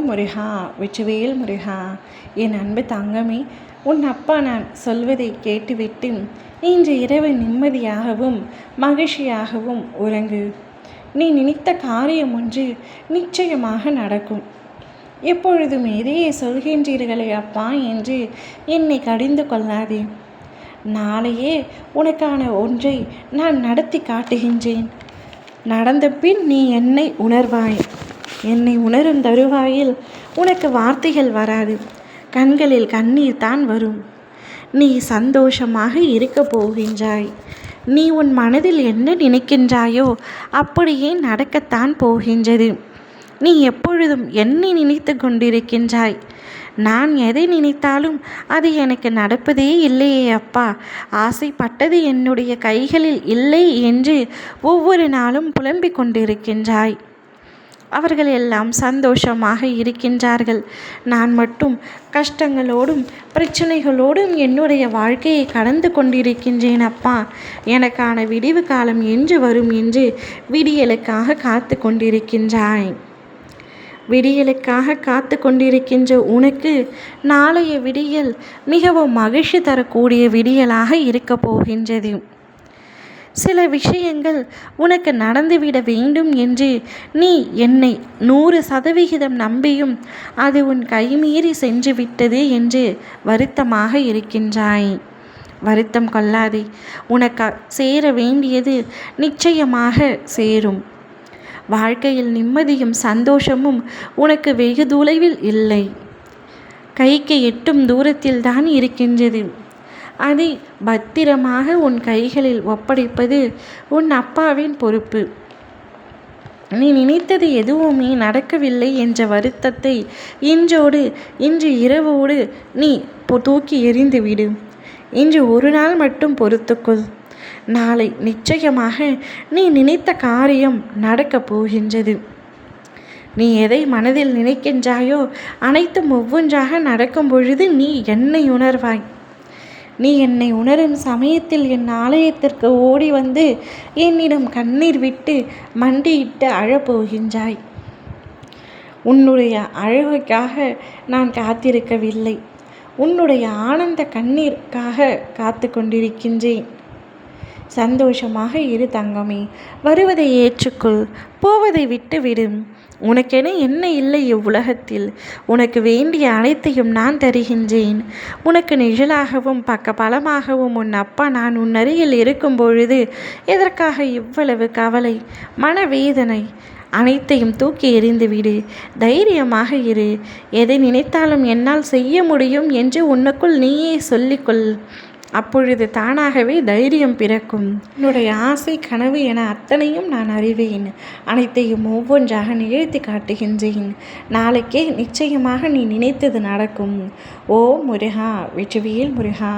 முருகா, வெற்றிவேல் முருகா. என் அன்பு தங்கமே, உன் அப்பா நான் சொல்வதை கேட்டுவிட்டு இன்று இரவு நிம்மதியாகவும் மகிழ்ச்சியாகவும் உறங்கு. நீ நினைத்த காரியம் ஒன்று நிச்சயமாக நடக்கும். எப்பொழுதும் எதையே சொல்கின்றீர்களே அப்பா என்று என்னை கடிந்து கொள்ளாதே. நாளையே உனக்கான ஒன்றை நான் நடத்தி காட்டுகின்றேன். நடந்த பின் நீ என்னை உணர்வாய். என்னை உணரும் தருவாயில் உனக்கு வார்த்தைகள் வராது, கண்களில் கண்ணீர் தான் வரும். நீ சந்தோஷமாக இருக்க போகின்றாய். நீ உன் மனதில் என்ன நினைக்கின்றாயோ அப்படியே நடக்கத்தான் போகின்றது. நீ எப்பொழுதும் என்னை நினைத்து கொண்டிருக்கின்றாய். நான் எதை நினைத்தாலும் அது எனக்கு நடப்பதே இல்லையே அப்பா, ஆசைப்பட்டது என்னுடைய கைகளில் இல்லை என்று ஒவ்வொரு நாளும் புலம்பிக் கொண்டிருக்கின்றாய். அவர்கள் எல்லாம் சந்தோஷமாக இருக்கின்றார்கள். நான் மட்டும் கஷ்டங்களோடும் பிரச்சனைகளோடும் என்னுடைய வாழ்க்கையை கடந்து கொண்டிருக்கின்றேன் அப்பா. எனக்கான விடிவு காலம் என்று வரும் என்று விடியலுக்காக காத்து கொண்டிருக்கின்றாய். விடியலுக்காக காத்து கொண்டிருக்கின்ற உனக்கு நாளைய விடியல் மிகவும் மகிழ்ச்சி தரக்கூடிய விடியலாக இருக்க போகின்றது. சில விஷயங்கள் உனக்கு நடந்துவிட வேண்டும் என்று நீ என்னை 100% நம்பியும் அது உன் கைமீறி சென்று விட்டது என்று வருத்தமாக இருக்கின்றாய். வருத்தம் கொள்ளாதே. உனக்கு சேர வேண்டியது நிச்சயமாக சேரும். வாழ்க்கையில் நிம்மதியும் சந்தோஷமும் உனக்கு வெகு தொலைவில் இல்லை, கைக்கு எட்டும் தூரத்தில் தான் இருக்கின்றது. அதை பத்திரமாக உன் கைகளில் ஒப்படைப்பது உன் அப்பாவின் பொறுப்பு. நீ நினைத்தது எதுவுமே நடக்கவில்லை என்ற வருத்தத்தை இன்று இரவோடு நீ தூக்கி எறிந்துவிடு. இன்று ஒரு நாள் மட்டும் பொறுத்துக்கொள். நாளை நிச்சயமாக நீ நினைத்த காரியம் நடக்கப் போகின்றது. நீ எதை மனதில் நினைக்கின்றாயோ அனைத்தும் ஒவ்வொன்றாக நடக்கும் பொழுது நீ என்னை உணர்வாய். நீ என்னை உணரும் சமயத்தில் என் ஆலயத்திற்கு ஓடி வந்து என்னிடம் கண்ணீர் விட்டு மண்டியிட்டு அழப்போகின்றாய். உன்னுடைய அழுகைக்காக நான் காத்திருக்கவில்லை, உன்னுடைய ஆனந்த கண்ணீருக்காக காத்து கொண்டிருக்கின்றேன். சந்தோஷமாக இரு தங்கமே. வருவதை ஏற்றுக்கொள், போவதை விட்டு விடும். உனக்கென என்ன இல்லை இவ்வுலகத்தில். உனக்கு வேண்டிய அனைத்தையும் நான் தருகின்றேன். உனக்கு நிழலாகவும் பக்கபலமாகவும் உன் அப்பா நான் உன் அருகில் இருக்கும் பொழுது எதற்காக இவ்வளவு கவலை, மனவேதனை? அனைத்தையும் தூக்கி எறிந்துவிடு. தைரியமாக இரு. எதை நினைத்தாலும் என்னால் செய்ய முடியும் என்று உனக்குள் நீயே சொல்லிக்கொள். அப்பொழுது தானாகவே தைரியம் பிறக்கும். என்னுடைய ஆசை கனவு என அத்தனையும் நான் அறிவேன். அனைத்தையும் ஒவ்வொன்றாக நிகழ்த்தி காட்டுகின்றேன். நாளைக்கே நிச்சயமாக நீ நினைத்தது நடக்கும். ஓ முருகா, வெற்றிவேல் முருகா.